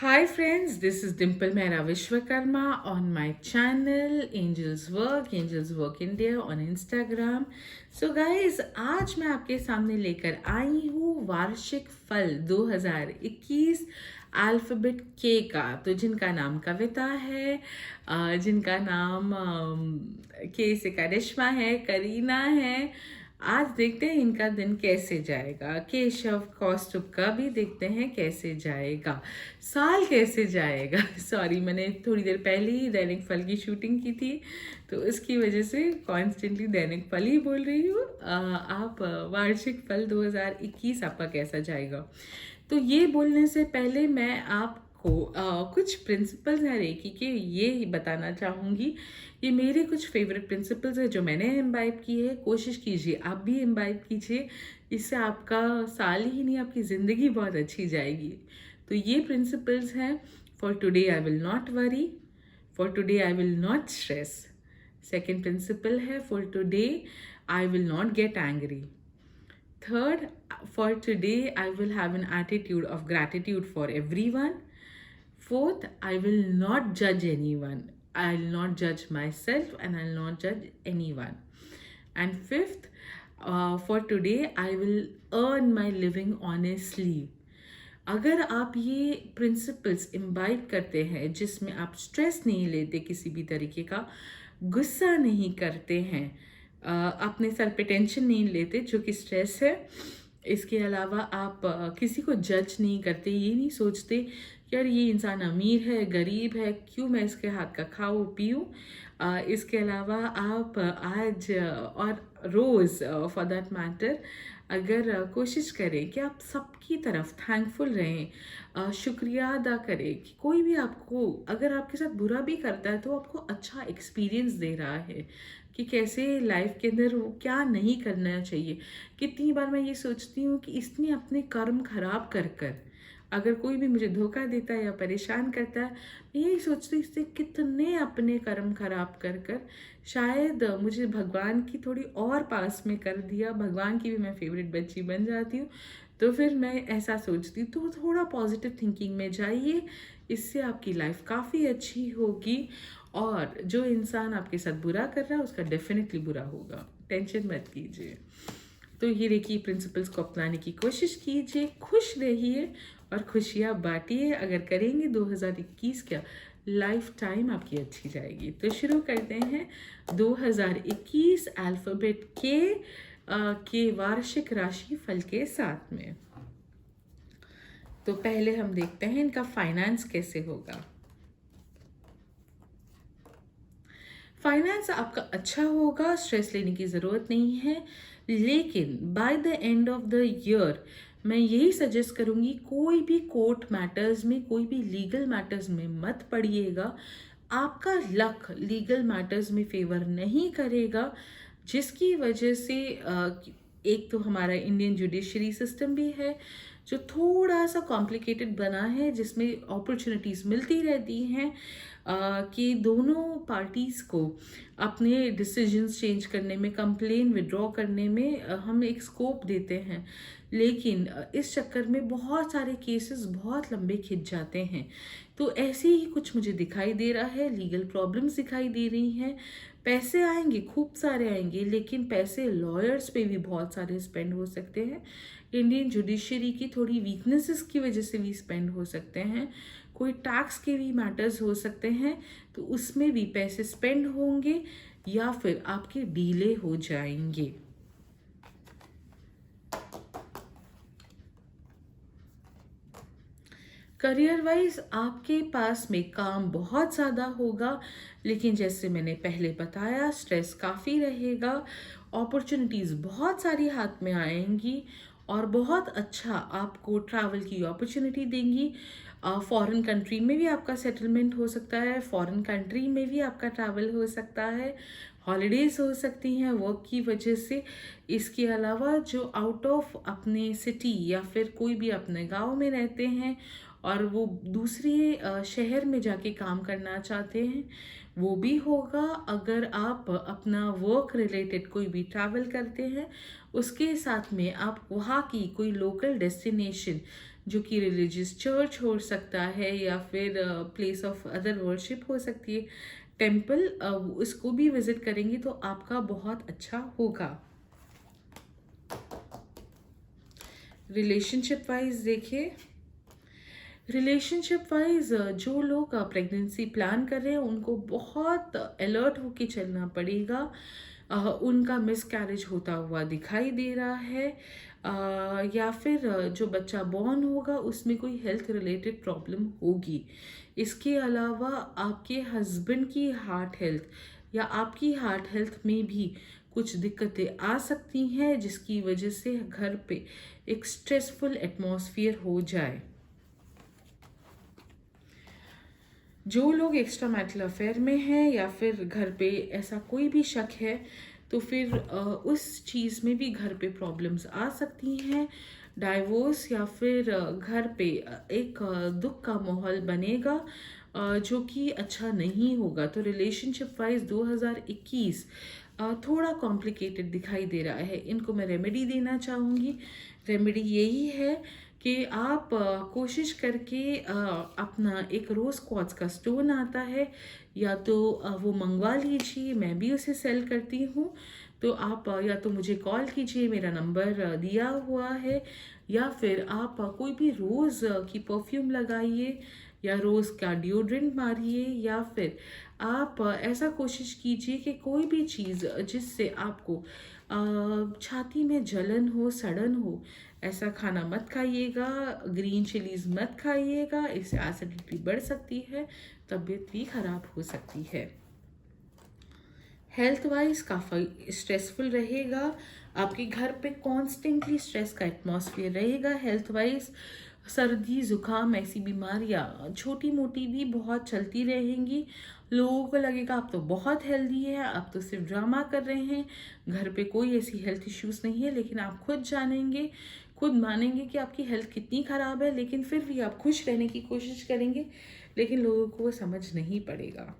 Hi friends, this is Dimple Mehra Vishwakarma on my channel Angels Work India on Instagram. So guys, आज मैं आपके सामने लेकर आई हूँ वार्षिक फल 2021 अल्फाबेट के का। तो जिनका नाम कविता है, जिनका नाम के से करिश्मा है, करीना है, आज देखते हैं इनका दिन कैसे जाएगा। केशव कौस्तुभ का भी देखते हैं कैसे जाएगा, साल कैसे जाएगा। सॉरी, मैंने थोड़ी देर पहले ही दैनिक फल की शूटिंग की थी, तो इसकी वजह से कॉन्स्टेंटली दैनिक फल ही बोल रही हूँ। आप वार्षिक फल 2021 आपका कैसा जाएगा। तो ये बोलने से पहले मैं आपको कुछ प्रिंसिपल्स हैं रेकी के ये बताना चाहूँगी। ये मेरे कुछ फेवरेट प्रिंसिपल्स है जो मैंने इम्बाइब की है। कोशिश कीजिए आप भी इम्बाइब कीजिए, इससे आपका साल ही नहीं आपकी ज़िंदगी बहुत अच्छी जाएगी। तो ये प्रिंसिपल्स हैं। For today I will not worry, for today I will not stress. Second principle है for today I will not get angry. Third, for today, I will have an attitude of gratitude for everyone. Fourth, I will not judge anyone. I'll not judge myself and I'll not judge anyone. And fifth, for today, I will earn my living honestly. अगर आप ये principles imbibe करते हैं जिसमें आप stress नहीं लेते, किसी भी तरीके का गुस्सा नहीं करते हैं, अपने सर पे टेंशन नहीं लेते जो कि स्ट्रेस है, इसके अलावा आप किसी को जज नहीं करते, ये नहीं सोचते कि यार ये इंसान अमीर है गरीब है क्यों मैं इसके हाथ का खाऊं पीऊँ। इसके अलावा आप आज और रोज़ फॉर दैट मैटर अगर कोशिश करें कि आप सबकी तरफ थैंकफुल रहें, शुक्रिया अदा करें कि कोई भी आपको अगर आपके साथ बुरा भी करता है तो आपको अच्छा एक्सपीरियंस दे रहा है कि कैसे लाइफ के अंदर वो क्या नहीं करना चाहिए। कितनी बार मैं ये सोचती हूँ कि इसने अपने कर्म खराब कर कर अगर कोई भी मुझे धोखा देता है या परेशान करता है, मैं यही सोचती हूँ इससे कितने अपने कर्म खराब कर कर शायद मुझे भगवान की थोड़ी और पास में कर दिया, भगवान की भी मैं फेवरेट बच्ची बन जाती हूँ। तो फिर मैं ऐसा सोचती हूँ, तो थोड़ा पॉजिटिव थिंकिंग में जाइए, इससे आपकी लाइफ काफ़ी अच्छी होगी। और जो इंसान आपके साथ बुरा कर रहा है उसका डेफिनेटली बुरा होगा, टेंशन मत कीजिए। तो ये रेकी प्रिंसिपल्स को अपनाने की कोशिश कीजिए, खुश रहिए और खुशियाँ बांटिए। अगर करेंगे 2021 क्या लाइफ टाइम आपकी अच्छी जाएगी। तो शुरू करते हैं 2021 अल्फ़ाबेट के वार्षिक राशि फल के साथ में। तो पहले हम देखते हैं इनका फाइनेंस कैसे होगा। फाइनेंस आपका अच्छा होगा, स्ट्रेस लेने की ज़रूरत नहीं है, लेकिन by the end of the year मैं यही सजेस्ट करूँगी कोई भी कोर्ट मैटर्स में, कोई भी लीगल मैटर्स में मत पड़िएगा। आपका लक लीगल मैटर्स में फेवर नहीं करेगा, जिसकी वजह से एक तो हमारा इंडियन जुडिशरी सिस्टम भी है जो थोड़ा सा कॉम्प्लिकेटेड बना है, जिसमें अपॉर्चुनिटीज़ मिलती रहती हैं कि दोनों पार्टीज़ को अपने डिसीजंस चेंज करने में, कंप्लेन विड्रॉ करने में हम एक स्कोप देते हैं। लेकिन इस चक्कर में बहुत सारे केसेस बहुत लंबे खिंच जाते हैं। तो ऐसे ही कुछ मुझे दिखाई दे रहा है, लीगल प्रॉब्लम्स दिखाई दे रही हैं। पैसे आएंगे, खूब सारे आएंगे, लेकिन पैसे लॉयर्स पे भी बहुत सारे स्पेंड हो सकते हैं। इंडियन जुडिशरी की थोड़ी वीकनेसेस की वजह से भी स्पेंड हो सकते हैं। कोई टैक्स के भी मैटर्स हो सकते हैं, तो उसमें भी पैसे स्पेंड होंगे या फिर आपके डीले हो जाएंगे। करियर वाइज आपके पास में काम बहुत ज़्यादा होगा, लेकिन जैसे मैंने पहले बताया स्ट्रेस काफ़ी रहेगा। अपॉर्चुनिटीज़ बहुत सारी हाथ में आएंगी और बहुत अच्छा आपको ट्रैवल की अपॉर्चुनिटी देंगी। फॉरेन कंट्री में भी आपका सेटलमेंट हो सकता है, फॉरेन कंट्री में भी आपका ट्रैवल हो सकता है, हॉलीडेज़ हो सकती हैं वर्क की वजह से। इसके अलावा जो आउट ऑफ अपने सिटी या फिर कोई भी अपने गांव में रहते हैं और वो दूसरे शहर में जाके काम करना चाहते हैं, वो भी होगा। अगर आप अपना वर्क रिलेटेड कोई भी ट्रैवल करते हैं, उसके साथ में आप वहाँ की कोई लोकल डेस्टिनेशन जो कि रिलीजियस चर्च हो सकता है या फिर प्लेस ऑफ अदर वर्शिप हो सकती है, टेम्पल, उसको भी विजिट करेंगी तो आपका बहुत अच्छा होगा। रिलेशनशिप वाइज देखिए, रिलेशनशिप वाइज जो लोग प्रेगनेंसी प्लान कर रहे हैं उनको बहुत अलर्ट होके चलना पड़ेगा। उनका मिस कैरेज होता हुआ दिखाई दे रहा है, या फिर जो बच्चा बॉर्न होगा उसमें कोई हेल्थ रिलेटेड प्रॉब्लम होगी। इसके अलावा आपके हस्बैंड की हार्ट हेल्थ या आपकी हार्ट हेल्थ में भी कुछ दिक्कतें आ सकती हैं, जिसकी वजह से घर पे एक स्ट्रेसफुल एटमॉस्फेयर हो जाए। जो लोग एक्स्ट्रा मैरिटल अफेयर में हैं या फिर घर पे ऐसा कोई भी शक है, तो फिर उस चीज़ में भी घर पे प्रॉब्लम्स आ सकती हैं। डाइवोर्स या फिर घर पे एक दुख का माहौल बनेगा, जो कि अच्छा नहीं होगा। तो रिलेशनशिप वाइज 2021 थोड़ा कॉम्प्लिकेटेड दिखाई दे रहा है। इनको मैं रेमेडी देना चाहूँगी। रेमेडी यही है कि आप कोशिश करके अपना एक रोज़ क्वार्ट्ज का स्टोन आता है, या तो वो मंगवा लीजिए, मैं भी उसे सेल करती हूँ। तो आप या तो मुझे कॉल कीजिए, मेरा नंबर दिया हुआ है, या फिर आप कोई भी रोज़ की परफ्यूम लगाइए या रोज़ का डिओड्रेंट मारिए, या फिर आप ऐसा कोशिश कीजिए कि कोई भी चीज़ जिससे आपको छाती में जलन हो, सड़न हो, ऐसा खाना मत खाइएगा। ग्रीन चिलीज मत खाइएगा, इससे एसिडिटी बढ़ सकती है, तबीयत भी खराब हो सकती है। हेल्थ वाइज काफ़ी स्ट्रेसफुल रहेगा, आपके घर पे कॉन्स्टेंटली स्ट्रेस का एटमॉस्फेयर रहेगा। हेल्थ वाइज सर्दी जुकाम ऐसी बीमारियां छोटी मोटी भी बहुत चलती रहेंगी। लोगों को लगेगा आप तो बहुत हेल्दी है, आप तो सिर्फ ड्रामा कर रहे हैं, घर पे कोई ऐसी हेल्थ इश्यूज नहीं है। लेकिन आप खुद जानेंगे, खुद मानेंगे कि आपकी हेल्थ कितनी ख़राब है, लेकिन फिर भी आप खुश रहने की कोशिश करेंगे, लेकिन लोगों को वो समझ नहीं पड़ेगा।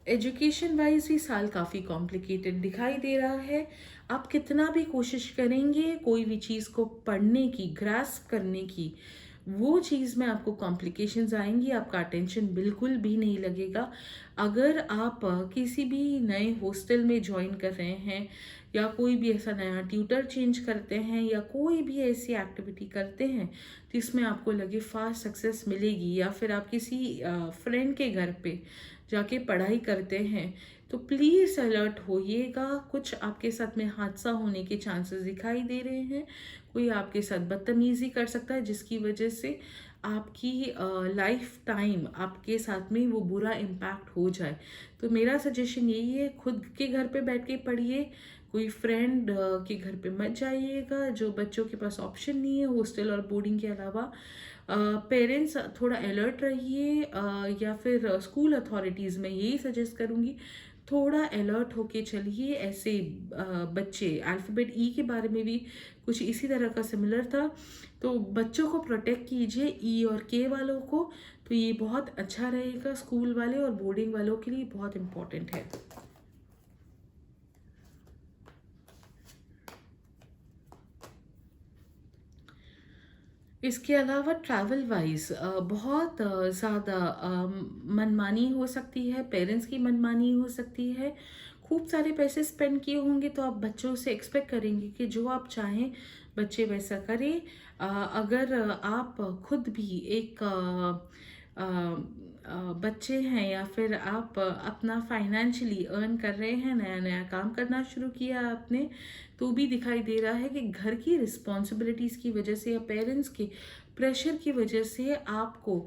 एजुकेशन वाइज भी साल काफ़ी कॉम्प्लिकेटेड दिखाई दे रहा है। आप कितना भी कोशिश करेंगे कोई भी चीज़ को पढ़ने की, ग्रास्प करने की, वो चीज़ में आपको कॉम्प्लिकेशंस आएंगी, आपका अटेंशन बिल्कुल भी नहीं लगेगा। अगर आप किसी भी नए हॉस्टल में ज्वाइन कर रहे हैं, या कोई भी ऐसा नया ट्यूटर चेंज करते हैं, या कोई भी ऐसी एक्टिविटी करते हैं तो इसमें आपको लगे फास्ट सक्सेस मिलेगी, या फिर आप किसी फ्रेंड के घर पे जाके पढ़ाई करते हैं, तो प्लीज़ अलर्ट होइएगा। कुछ आपके साथ में हादसा होने के चांसेस दिखाई दे रहे हैं। कोई आपके साथ बदतमीज़ी कर सकता है, जिसकी वजह से आपकी लाइफ टाइम आपके साथ में वो बुरा इम्पैक्ट हो जाए। तो मेरा सजेशन यही है, खुद के घर पे बैठ के पढ़िए, कोई फ्रेंड के घर पे मत जाइएगा जो बच्चों के पास ऑप्शन नहीं है हॉस्टल और बोर्डिंग के अलावा। पेरेंट्स थोड़ा अलर्ट रहिए, या फिर स्कूल अथॉरिटीज़ में यही सजेस्ट करूँगी, थोड़ा अलर्ट होके चलिए। ऐसे बच्चे, अल्फ़ाबेट ई के बारे में भी कुछ इसी तरह का सिमिलर था, तो बच्चों को प्रोटेक्ट कीजिए ई और के वालों को। तो ये बहुत अच्छा रहेगा, स्कूल वाले और बोर्डिंग वालों के लिए बहुत इम्पोर्टेंट है। इसके अलावा ट्रैवल वाइज बहुत ज़्यादा मनमानी हो सकती है, पेरेंट्स की मनमानी हो सकती है। खूब सारे पैसे स्पेंड किए होंगे तो आप बच्चों से एक्सपेक्ट करेंगे कि जो आप चाहें बच्चे वैसा करें। अगर आप खुद भी एक बच्चे हैं, या फिर आप अपना फाइनेंशियली अर्न कर रहे हैं, नया नया काम करना शुरू किया आपने, तो भी दिखाई दे रहा है कि घर की रिस्पॉन्सिबिलिटीज़ की वजह से या पेरेंट्स के प्रेशर की वजह से आपको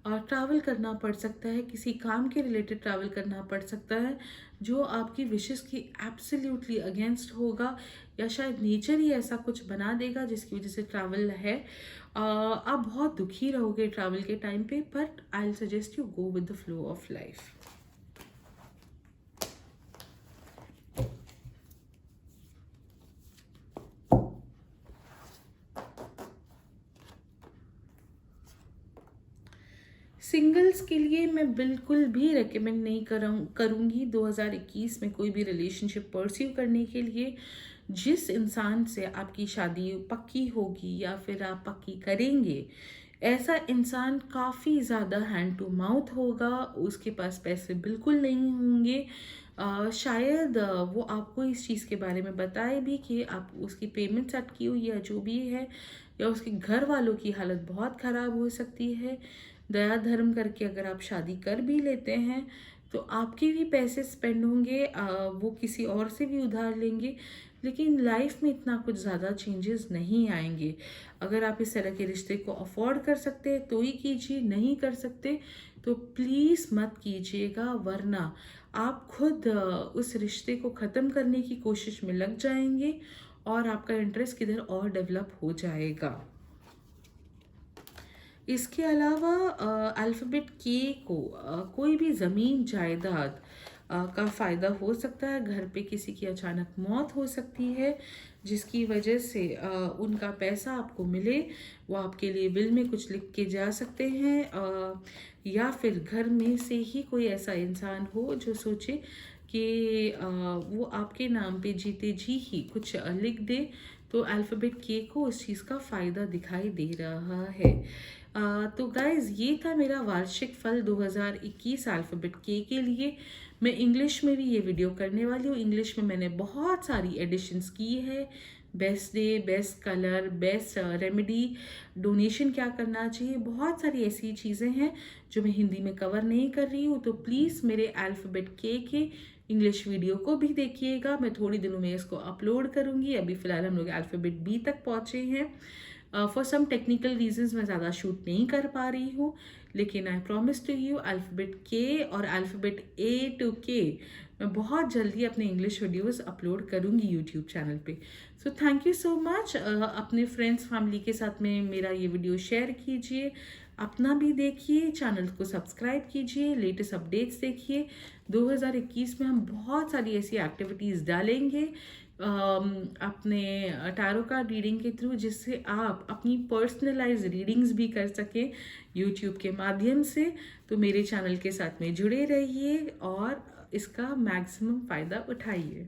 ट्रैवल करना पड़ सकता है, किसी काम के रिलेटेड ट्रैवल करना पड़ सकता है, जो आपकी विशेस की एब्सोल्युटली अगेंस्ट होगा, या शायद नेचर ही ऐसा कुछ बना देगा जिसकी वजह से ट्रैवल है। आप बहुत दुखी रहोगे ट्रैवल के टाइम पे, but I will suggest you go with the flow of life. Singles के लिए मैं बिल्कुल भी रेकमेंड नहीं करूँगी 2021 में कोई भी रिलेशनशिप परस्यू करने के लिए। जिस इंसान से आपकी शादी पक्की होगी या फिर आप पक्की करेंगे, ऐसा इंसान काफ़ी ज़्यादा हैंड टू माउथ होगा, उसके पास पैसे बिल्कुल नहीं होंगे। शायद वो आपको इस चीज़ के बारे में बताए भी कि आप उसकी पेमेंट्स अटकी हुई या जो भी है, या उसके घर वालों की हालत बहुत ख़राब हो सकती है। दया धर्म करके अगर आप शादी कर भी लेते हैं तो आपके भी पैसे स्पेंड होंगे, वो किसी और से भी उधार लेंगे, लेकिन लाइफ में इतना कुछ ज़्यादा चेंजेस नहीं आएंगे। अगर आप इस तरह के रिश्ते को अफोर्ड कर सकते हैं तो ही कीजिए, नहीं कर सकते तो प्लीज़ मत कीजिएगा, वरना आप खुद उस रिश्ते को ख़त्म करने की कोशिश में लग जाएंगे और आपका इंटरेस्ट किधर और डेवलप हो जाएगा। इसके अलावा अल्फ़ाबेट के को कोई भी ज़मीन जायदाद का फ़ायदा हो सकता है। घर पे किसी की अचानक मौत हो सकती है जिसकी वजह से उनका पैसा आपको मिले, वो आपके लिए विल में कुछ लिख के जा सकते हैं। या फिर घर में से ही कोई ऐसा इंसान हो जो सोचे कि वो आपके नाम पे जीते जी ही कुछ लिख दे, तो अल्फ़ाबेट के को उस चीज़ का फ़ायदा दिखाई दे रहा है। तो गाइज़, ये था मेरा वार्षिक फल 2021 अल्फ़ाबेट के लिए। मैं इंग्लिश में भी ये वीडियो करने वाली हूँ। इंग्लिश में मैंने बहुत सारी एडिशंस की है। Best day, best colour, best remedy, donation क्या करना चाहिए, बहुत सारी ऐसी चीज़ें हैं जो मैं हिंदी में कवर नहीं कर रही हूँ। तो प्लीज़ मेरे अल्फ़ाबेट के इंग्लिश वीडियो को भी देखिएगा। मैं थोड़ी दिनों में इसको अपलोड करूँगी। अभी फ़िलहाल हम लोग अल्फ़ाबेट बी तक पहुँचे हैं। फॉर सम टेक्निकल रीजंस मैं ज़्यादा शूट नहीं कर पा रही हूँ, लेकिन I promise to you alphabet के और अल्फ़ाबेट ए टू के मैं बहुत जल्दी अपने इंग्लिश वीडियोस अपलोड करूँगी यूट्यूब चैनल पे। So thank you so much. अपने फ्रेंड्स फैमिली के साथ में मेरा ये वीडियो शेयर कीजिए, अपना भी देखिए, चैनल को सब्सक्राइब कीजिए, लेटेस्ट अपडेट्स देखिए। 2021 में हम बहुत सारी ऐसी एक्टिविटीज़ डालेंगे अपने टैरो कार्ड रीडिंग के थ्रू, जिससे आप अपनी पर्सनलाइज रीडिंग्स भी कर सकें यूट्यूब के माध्यम से। तो मेरे चैनल के साथ में जुड़े रहिए और इसका मैक्सिमम फ़ायदा उठाइए।